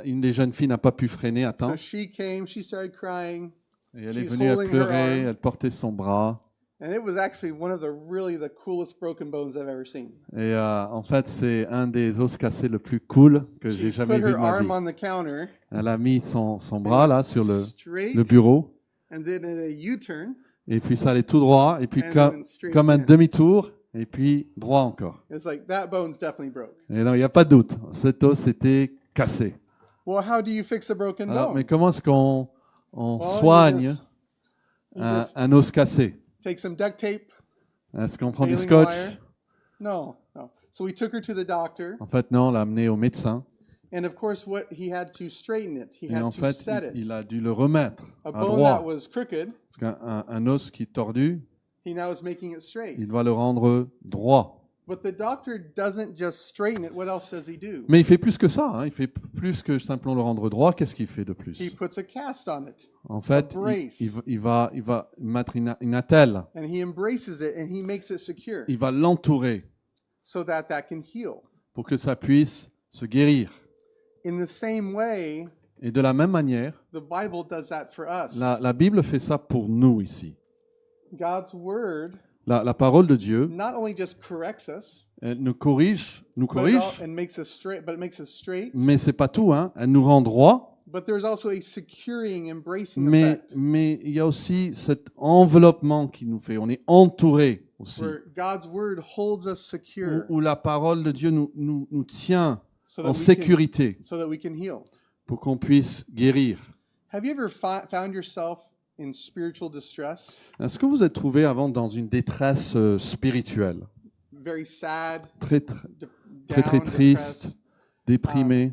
Une des jeunes filles n'a pas pu freiner à temps
So she came, she started crying,
et elle est
she's
venue à
holding her
pleurer,
arm.
elle portait son bras.
and it was actually one of the coolest broken bones I've ever seen.
Et en fait, c'est un des os cassés le plus cool que
She
j'ai jamais
put
vu
her
de ma
arm
vie.
on the counter,
Elle a mis son bras là sur
straight,
le bureau
and then at a U-turn,
et puis ça allait tout droit et puis
and then went straight
comme un
again.
demi-tour Et puis, droit encore.
It's like, that bone's definitely broke.
Et non, il n'y a pas de doute. Cet os était cassé.
Well, how do you fix a broken
Alors,
bone?
mais comment est-ce qu'on
Well,
soigne
you just
un os cassé?
take some duct tape,
Est-ce qu'on prend du
baling
scotch?
wire. No. So we took her to the doctor,
En fait, non, on l'a amené au médecin.
and of course, what he had to straighten it. He
Et en
had to
fait,
set it.
il a dû le remettre
A
à
bone that
droit.
was crooked,
Parce qu'un os qui est tordu,
he now is making it straight.
il doit le rendre droit.
But the doctor doesn't just straighten it. What else does he do?
Mais il fait plus que ça. Hein. Il fait plus que simplement le rendre droit. Qu'est-ce qu'il fait de
He
plus?
puts a cast on it,
En fait,
brace.
il va mettre une attelle.
and he embraces it, and he makes it secure
Il va l'entourer
so that that can heal.
pour que ça puisse se guérir.
In the same way,
Et de la même manière,
the Bible does that for us.
la Bible fait ça pour nous ici.
God's word
La parole de Dieu
not only just corrects us,
elle nous corrige,
and makes us straight, but it makes us straight.
mais c'est pas tout. Hein. Elle nous rend droit,
But there's also a securing, embracing
mais
effect
il y a aussi cet enveloppement qui nous fait. On est entouré aussi.
where God's word holds us secure
Où la parole de Dieu nous tient
so
en
that
sécurité
so that we can heal.
pour qu'on puisse guérir.
Have you ever found yourself in spiritual distress,
Est-ce que vous êtes trouvé avant dans une détresse spirituelle,
very sad,
très
down,
triste, déprimé,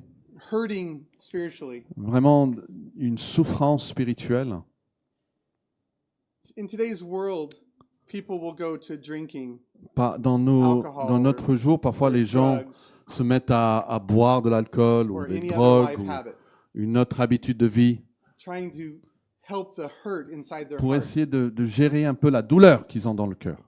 hurting spiritually?
vraiment une souffrance spirituelle?
In today's world, people will go to drinking,
Dans
Alcohol
notre jour, parfois les gens
drugs,
se mettent à boire de l'alcool ou
or
des
any other
drogues
life
ou
habit,
une autre habitude de vie
trying to help the hurt inside their
pour
heart.
essayer de gérer un peu la douleur qu'ils ont dans le cœur.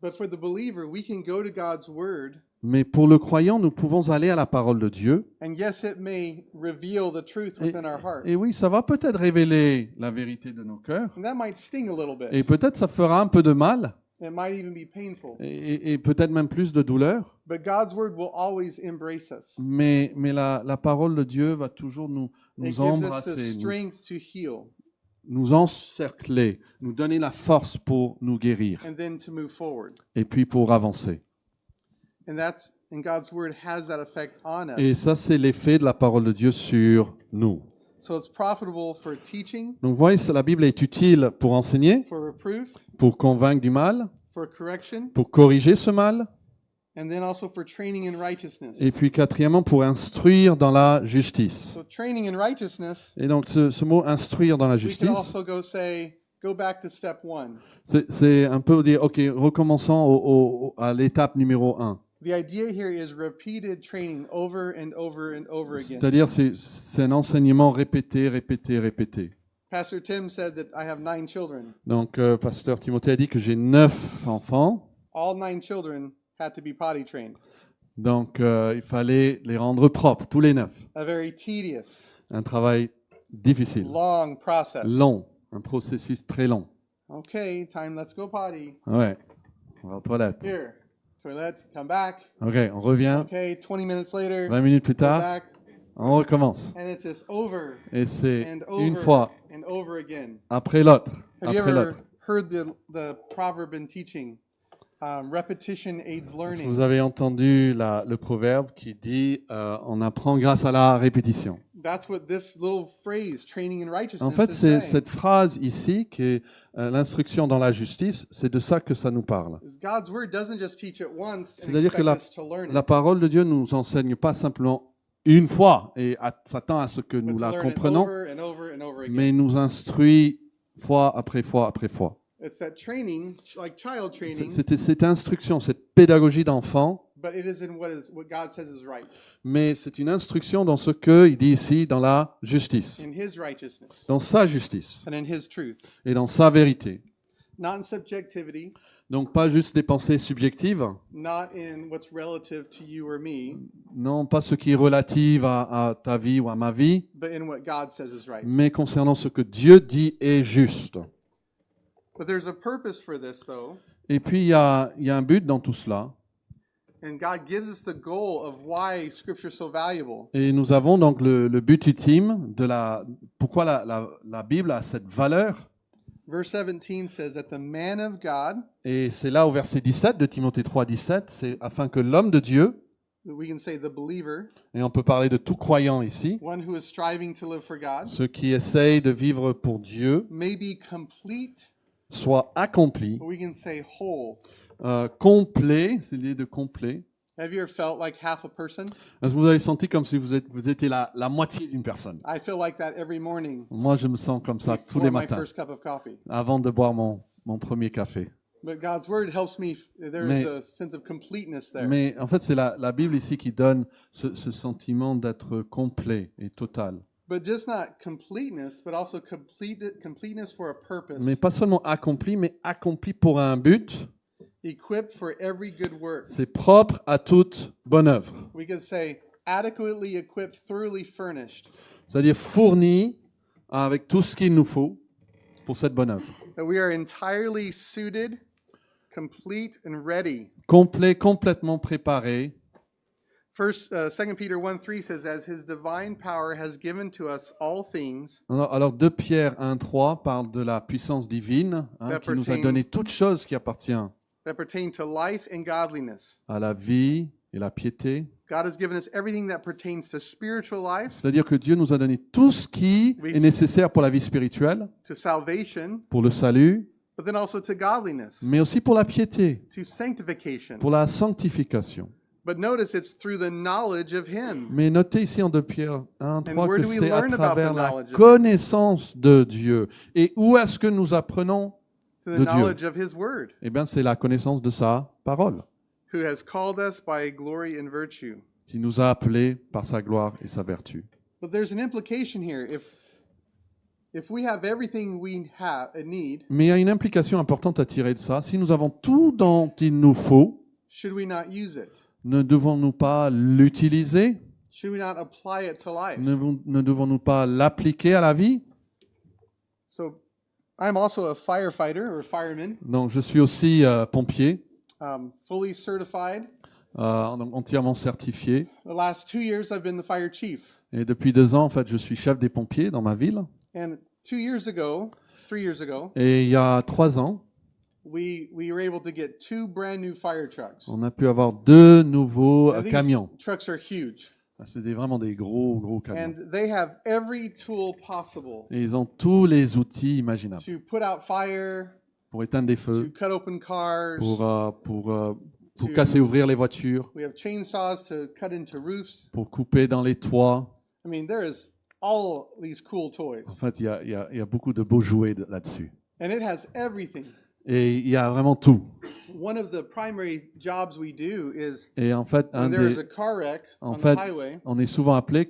But for the believer, we can go to God's word,
Mais pour le croyant, nous pouvons aller à la parole de Dieu.
and yes, it may reveal the truth within our heart.
Et oui, ça va peut-être révéler la vérité de nos cœurs.
And that might sting a little bit.
Et peut-être ça fera un peu de mal.
It might even be painful.
Et peut-être même plus de douleur.
But God's word will always embrace us.
Mais la parole de Dieu va toujours
It
nous
gives us the
embrasser,
strength to heal
nous encercler, nous donner la force pour nous guérir
and then to move forward.
et puis pour avancer.
And God's word has that effect on us.
Et ça, c'est l'effet de la parole de Dieu sur nous.
So it's profitable for teaching,
Donc, vous voyez, la Bible est utile pour enseigner,
for reproof,
pour convaincre du mal,
for correction,
pour corriger ce mal,
and then also for training in righteousness.
et puis quatrièmement, pour instruire dans la justice.
So training in righteousness,
Et donc, ce mot instruire dans la
we can
justice,
also go back to step 1.
c'est un peu dire, OK, recommençons à l'étape numéro 1.
The idea here is repeated training over and over and over again.
C'est-à-dire, c'est un enseignement répété, répété, répété.
Pastor Tim said that I have 9 children.
Donc, Pasteur Timothée a dit que j'ai 9 enfants.
All 9 children had to be potty trained.
Donc, il fallait les rendre propres, tous les 9.
A very tedious,
Un travail difficile,
long process.
long, un processus très long.
Okay, time, let's go potty.
Ouais, on va aux toilettes.
Here, toilet, come back.
OK, on revient.
Okay, 20 minutes later,
20 minutes plus
go
tard,
back.
on recommence.
And it's this over
Et c'est
and
une
over
fois
and over again.
après l'autre,
Have you
après
ever
l'autre.
heard the proverb in teaching? Repetition aids
Est-ce que
learning.
vous avez entendu le proverbe qui dit on apprend grâce à la répétition.
That's what this little phrase, training in righteousness,
En fait,
is
c'est
saying.
cette phrase ici qui est l'instruction dans la justice, c'est de ça que ça nous parle.
God's word doesn't just teach it once and
C'est-à-dire que
expect us to learn
la
it,
parole de Dieu nous enseigne pas simplement une fois et s'attend à ce que
but
nous
to
la
learn it
comprenons,
over and over and over again.
mais nous instruit fois après fois après fois.
It's that training, like child training,
C'était cette instruction, cette pédagogie d'enfant,
but it is in what God says is right,
mais c'est une instruction dans ce qu'il dit ici, dans la justice,
in His righteousness
dans sa justice
and in His truth,
et dans sa vérité.
not in subjectivity,
Donc pas juste des pensées subjectives,
not in what's relative to you or me,
non pas ce qui est relatif à ta vie ou à ma vie,
but in what God says is right.
mais concernant ce que Dieu dit est juste.
But there's a purpose for this, though,
Et puis il y a un but dans tout cela.
and God gives us the goal of why Scripture is so valuable.
Et nous avons donc le but ultime de pourquoi la Bible a cette valeur.
Verse 17 says that the man of God,
Et c'est là au verset 17 de Timothée 3, 17, c'est afin que l'homme de Dieu,
we can say the believer,
et on peut parler de tout croyant ici,
one who is striving to live for God,
ceux qui essayent de vivre pour Dieu,
may be complete,
soit accompli,
or we can say whole.
complet, c'est l'idée de complet.
Have you ever felt like half a person?
Est-ce que vous avez senti comme si vous étiez la moitié d'une personne?
I feel like that every morning
Moi, je me sens comme ça tous
before
les
my
matins,
first cup of coffee.
avant de boire mon premier café.
But God's word helps me. There's
Mais-
a sense of completeness there.
Mais en fait, c'est la Bible ici qui donne ce sentiment d'être complet et total.
But just not completeness, but also completeness for a purpose.
Mais pas seulement accompli, mais accompli pour un but.
Equipped for every good work.
C'est propre à toute bonne œuvre.
We could say adequately equipped, thoroughly furnished.
C'est-à-dire fourni avec tout ce qu'il nous faut pour cette bonne œuvre.
That we are entirely suited, complete, and ready.
Complet, complètement préparé.
2 Peter 1:3 says, "As His divine power has given to us all things
Alors 2 Pierre 1,3 parle de la puissance divine qui nous a donné toutes choses qui appartiennent
that pertain to life and godliness."
à la vie et la piété.
God has given us everything that pertains to spiritual life,
C'est-à-dire que Dieu nous a donné tout ce qui
Oui.
est nécessaire pour la vie spirituelle,
to salvation,
pour le salut,
but then also to godliness,
mais aussi pour la piété,
to sanctification.
pour la sanctification.
But notice it's through the knowledge of Him.
Mais notez ici en 2 Pierre 1,3
where
que
do we
c'est à
learn about
travers
the
la
knowledge of Him?
connaissance de Dieu. Et où est-ce que nous apprenons?
To the
De Dieu.
knowledge of His Word,
Eh bien, c'est la connaissance de sa parole,
who has called us by glory and virtue.
qui nous a appelés par sa gloire et sa vertu.
But there's an implication here. If we have everything we need,
Mais il y a une implication importante à tirer de ça. Si nous avons tout dont il nous faut,
should we not use it?
ne devons-nous pas l'utiliser?
Should we not apply it to life?
Ne devons-nous pas l'appliquer à la vie?
So, I'm also a firefighter or fireman,
Donc, je suis aussi pompier,
fully certified.
entièrement certifié.
The last 2 years, I've been the fire chief.
Et depuis 2 ans, en fait, je suis chef des pompiers dans ma ville.
And 3 years ago,
Et il y a 3 ans,
we were able to get 2 brand new fire trucks.
on a pu avoir 2 nouveaux
Now, these
camions.
trucks are huge,
C'est vraiment des gros camions.
and they have every tool possible
Et ils ont tous les outils imaginables
to put out fire,
pour éteindre des
to
feux,
cut open cars.
pour casser et ouvrir les voitures,
We have chainsaws to cut into roofs.
pour couper dans les toits.
I mean, there is all these cool toys,
En fait, il y a beaucoup de beaux jouets là-dessus.
and it has everything.
Et il y a vraiment tout.
One of the primary jobs we do is
Et en fait,
when there is a car wreck
en
on
fait,
the highway,
on est souvent appelé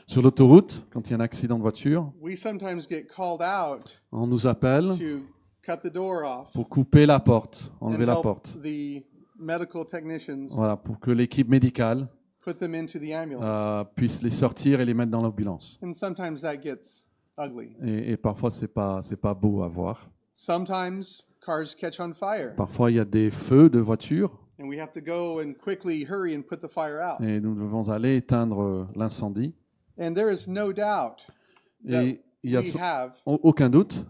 sur l'autoroute, quand il y a un accident de voiture,
we sometimes get called out
on nous appelle
to cut the door off
pour couper la porte,
and
enlever la
help
porte.
the medical technicians
Voilà, pour que l'équipe médicale
put them into the ambulance.
puisse les sortir et les mettre dans l'ambulance.
And sometimes that gets ugly.
Et parfois, c'est pas beau à voir.
Sometimes cars catch on fire,
Parfois, il y a des feux de voiture
and we have to go and quickly hurry and put the fire out.
et nous devons aller éteindre l'incendie.
And there is no doubt that
Et il y a
we have
aucun doute,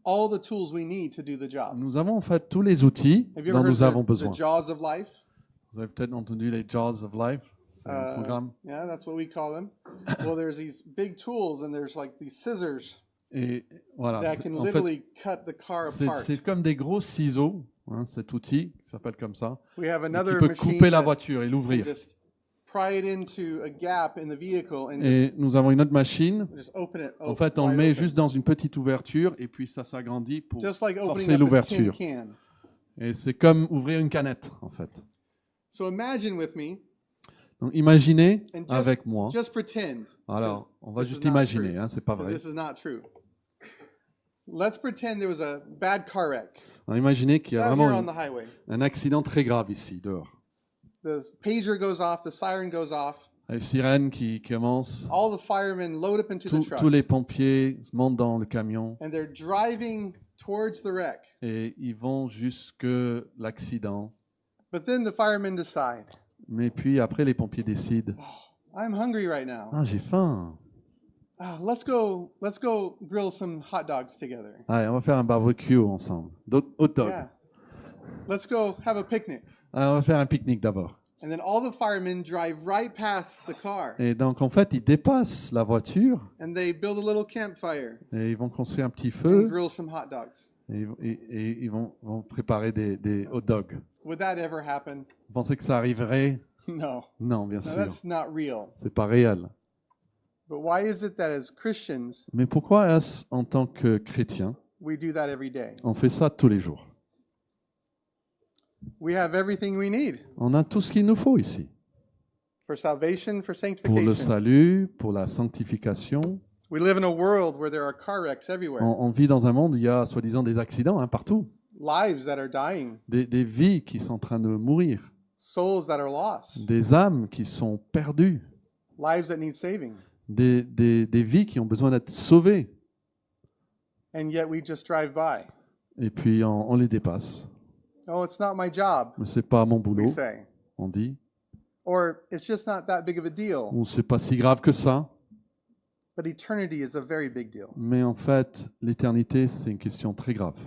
all the tools we need to do the job.
nous avons en fait tous les outils
Have you
dont
ever
nous
heard
avons
the
besoin.
jaws of life?
Vous avez peut-être entendu les Jaws of Life, c'est un programme.
Yeah, that's what we call them. Well, there's these big tools, and there's like these scissors
Et voilà,
that can
en fait,
literally cut the car apart.
c'est comme des gros ciseaux, cet outil qui s'appelle comme ça,
We have
qui
another
peut
machine
couper la
that
voiture et
can
l'ouvrir.
just pry it into a gap in the vehicle and
Et nous avons une autre machine.
just open it.
En fait, on le
wide
met
open.
juste dans une petite ouverture et puis ça s'agrandit pour
Just like
forcer
opening up a tin
l'ouverture.
can.
Et c'est comme ouvrir une canette, en fait.
So imagine with me,
Donc imaginez
and
avec moi.
just pretend.
Alors, on va
this
juste
is not
imaginer,
true.
hein, c'est pas
'Cause
vrai.
this is not true. Let's pretend there was a bad car wreck.
Alors, imaginez qu'il y
It's
a
out here
vraiment
on the highway.
un accident très grave ici, dehors.
The pager goes off, the siren goes off.
Les sirènes qui commencent,
All the firemen load up into the truck,
tous les pompiers montent dans le camion
and they're driving towards the wreck.
et ils vont jusque l'accident.
But then the firemen decide,
Mais puis après, les pompiers décident,
I'm hungry right now.
ah, j'ai faim.
let's go grill some hot dogs together.
Allez, on va faire un barbecue ensemble. Hot dog.
Yeah. Let's go have a picnic.
Allez, on va faire un pique-nique d'abord.
And then all the firemen drive right past the car
Et donc, en fait, ils dépassent la voiture
and they build a little campfire
et ils vont construire un petit
and
feu
grill some hot dogs.
et ils vont préparer des hot dogs.
Would that ever happen?
Vous pensez que ça arriverait?
No.
Non, bien
No,
sûr.
that's not real.
C'est pas réel.
But why is it that as Christians,
Mais pourquoi est-ce en tant que chrétien,
we do that every day?
on fait ça tous les jours?
We have everything we need
On a tout ce qu'il nous faut ici.
for salvation, for
Pour le
sanctification.
salut, pour la sanctification.
We live in a world where there are car wrecks everywhere,
On vit dans un monde où il y a soi-disant des accidents partout.
lives that are dying,
Des vies qui sont en train de mourir.
souls that are lost,
Des âmes qui sont perdues.
lives that need saving.
Des vies qui ont besoin d'être sauvées.
And yet we just drive by.
Et puis on les dépasse.
Oh, it's not my job,
Mais c'est pas mon boulot,
we say.
on dit.
Or it's just not that big of a deal.
Ou c'est pas si grave que ça.
But eternity is a very big deal.
Mais en fait, l'éternité, c'est une question très grave.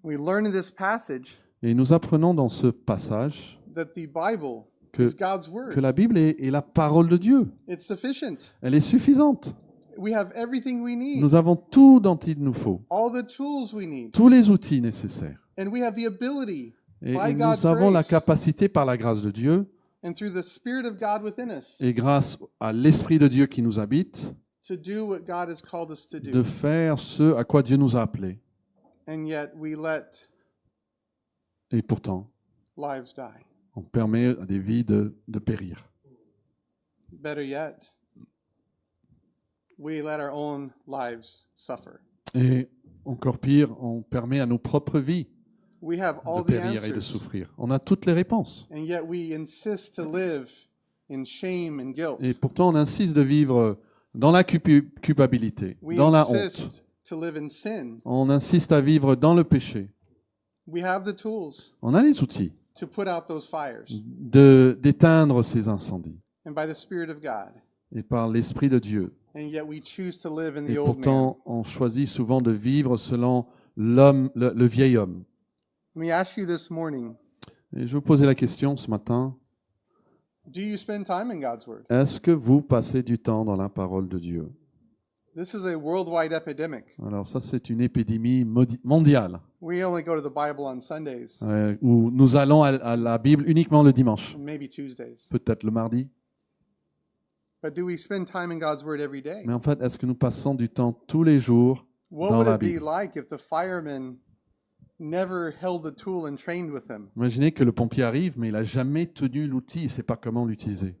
We learn in this passage
Et nous apprenons dans ce passage
that the Bible
que,
is God's
que
word.
la Bible est la parole de Dieu.
It's sufficient.
Elle est suffisante.
We have everything we need,
Nous avons tout dont il nous faut.
all the tools we need,
Tous les outils nécessaires.
and we have the ability
Et
by God's
nous avons la
grace
capacité par la grâce de Dieu
and through the Spirit of God within us
et grâce à l'Esprit de Dieu qui nous habite,
to do what God has called us to
de
do.
faire ce à quoi Dieu nous a appelés.
And yet we let
Et pourtant,
lives die.
on permet à des vies de périr.
Better yet, we let our own lives suffer.
Et encore pire, on permet à nos propres vies
We have
de
all the
périr et de
answers,
souffrir. On a toutes les réponses.
and yet we insist to live in shame and guilt.
Et pourtant, on insiste de vivre dans la culpabilité,
We
dans la honte.
insist to live in sin.
On insiste à vivre dans le péché.
We have the tools
On a les outils
to put out those fires.
d'éteindre ces incendies.
And by the Spirit of God.
Et par l'Esprit de Dieu.
And yet we choose to live in
Et
the old man.
pourtant, on choisit souvent de vivre selon l'homme, le vieil homme.
Let me ask you this morning,
Et je vous posais la question ce matin,
do you spend time in God's Word?
est-ce que vous passez du temps dans la parole de Dieu?
This is a worldwide epidemic.
Alors ça, c'est une épidémie mondiale,
We only go to the Bible on Sundays,
où nous allons à la Bible uniquement le dimanche,
maybe Tuesdays.
peut-être le mardi.
But do we spend time in God's Word every day?
Mais en fait, est-ce que nous passons du temps tous les jours
What
dans
would
la
it be
Bible?
like if the firemen never held the tool and trained with him,
Imaginez que le pompier arrive, mais il n'a jamais tenu l'outil, il ne sait pas comment l'utiliser.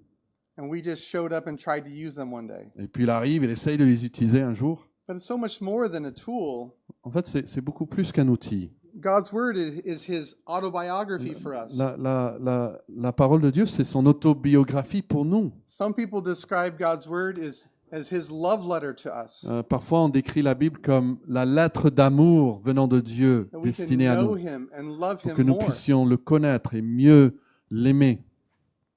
and we just showed up and tried to use them one day?
Et puis il arrive, il essaye de les utiliser un jour.
But it's so much more than a tool.
En fait, c'est beaucoup plus qu'un outil.
God's Word is His autobiography for us.
La parole de Dieu, c'est son autobiographie pour nous.
Some people describe God's Word as His love letter to us.
Parfois, on décrit la Bible comme la lettre d'amour venant de Dieu,
That we can
destinée à
know
nous,
Him and love
pour
Him
que nous
more.
puissions le connaître et mieux l'aimer.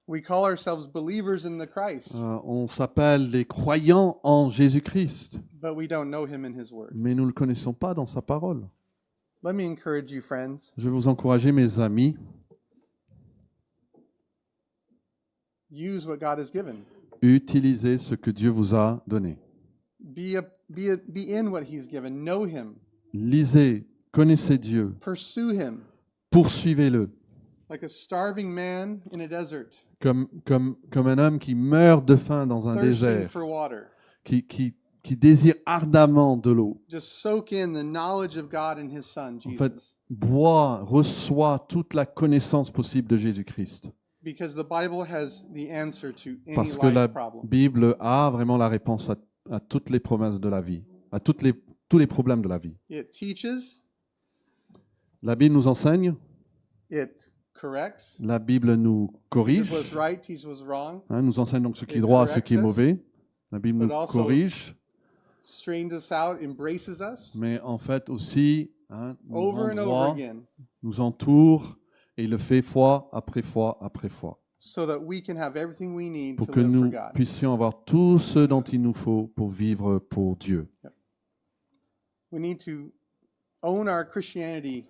We call ourselves believers in the Christ,
On s'appelle des croyants en Jésus-Christ,
but we don't know Him in His Word.
mais nous ne le connaissons pas dans sa parole.
Let me encourage you, friends.
Je vais vous encourager, mes amis,
Use what God has given.
utilisez ce que Dieu vous a donné.
Be in what He's given. Know Him.
Lisez, connaissez Dieu,
Pursue Him.
poursuivez-le,
Like a starving man in a desert,
comme un homme qui meurt de faim dans un
thirsting
désert,
for water.
qui désire ardemment de l'eau.
Just soak in the knowledge of God and His Son,
En fait,
Jesus.
reçoit toute la connaissance possible de Jésus-Christ.
Because the Bible has the answer to any
Parce que la
life problem.
Bible a vraiment la réponse à toutes les promesses de la vie, à tous les problèmes de la vie.
It teaches,
La Bible nous enseigne,
it corrects.
la Bible nous
Teaches
corrige,
what's right, teaches what's wrong.
nous enseigne donc ce qui est
It
droit, ce qui est
corrects us,
mauvais. La Bible
but
nous
also
corrige,
strains us out, embraces us
mais en fait aussi nous
over
rend
and
droit,
over again.
nous entoure et il le fait fois après fois après fois.
so that we can have everything we need
pour
to
que
live for
nous
God.
puissions avoir tout ce dont il nous faut pour vivre pour Dieu.
We need to own our Christianity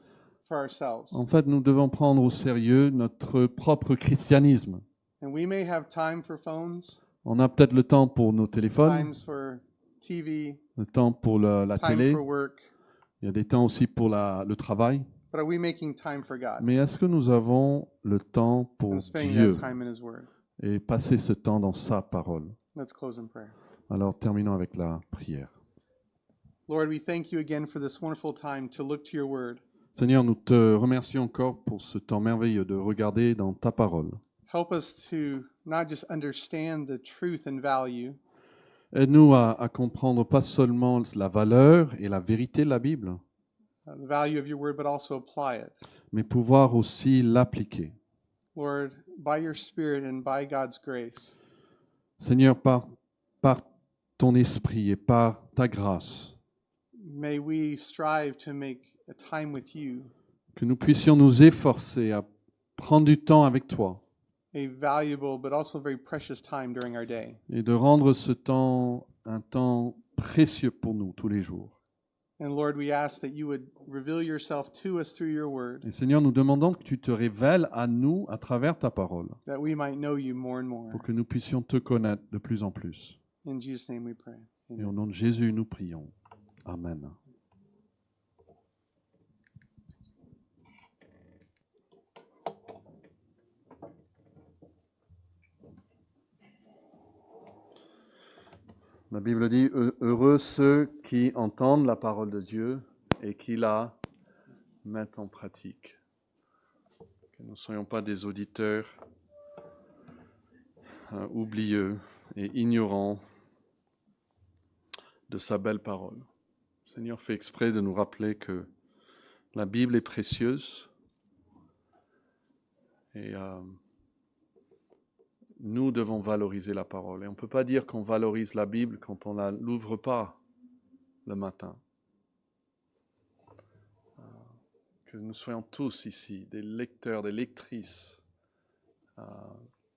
for ourselves.
En fait, nous devons prendre au sérieux notre propre christianisme.
And we may have time for phones,
On a peut-être le temps pour nos téléphones,
times for TV,
le temps pour la
time
télé,
for work,
il y a des temps aussi pour le travail.
but are we making time for God
Mais est-ce que nous avons le temps pour
and spending
Dieu
that time in His Word?
et passer ce temps dans sa parole?
Let's close in prayer.
Alors terminons avec la prière.
Lord, we thank you again for this wonderful time to look to your Word.
Seigneur, nous te remercions encore pour ce temps merveilleux de regarder dans ta parole.
Help us to not just understand the truth and value,
Aide-nous à comprendre pas seulement la valeur et la vérité de la Bible,
the value of your Word, but also apply it.
mais pouvoir aussi l'appliquer.
Lord, by your Spirit and by God's grace,
Seigneur, par ton esprit et par ta grâce,
may we strive to make a time with you
que nous puissions nous efforcer à prendre du temps avec toi
a valuable but also very precious time during our day.
et de rendre ce temps un temps précieux pour nous tous les jours.
And Lord, we ask that you would reveal yourself to us through your Word,
Et Seigneur, nous demandons que tu te révèles à nous à travers ta parole,
that we might know you more and more.
pour que nous puissions te connaître de plus en plus.
In Jesus' name we pray.
Et au
Amen.
nom de Jésus, nous prions. Amen. La Bible dit, heureux ceux qui entendent la parole de Dieu et qui la mettent en pratique. Que nous ne soyons pas des auditeurs oublieux et ignorants de sa belle parole. Le Seigneur fait exprès de nous rappeler que la Bible est précieuse et nous devons valoriser la parole. Et on ne peut pas dire qu'on valorise la Bible quand on ne l'ouvre pas le matin. Que nous soyons tous ici des lecteurs, des lectrices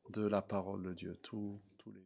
de la parole de Dieu tous les jours.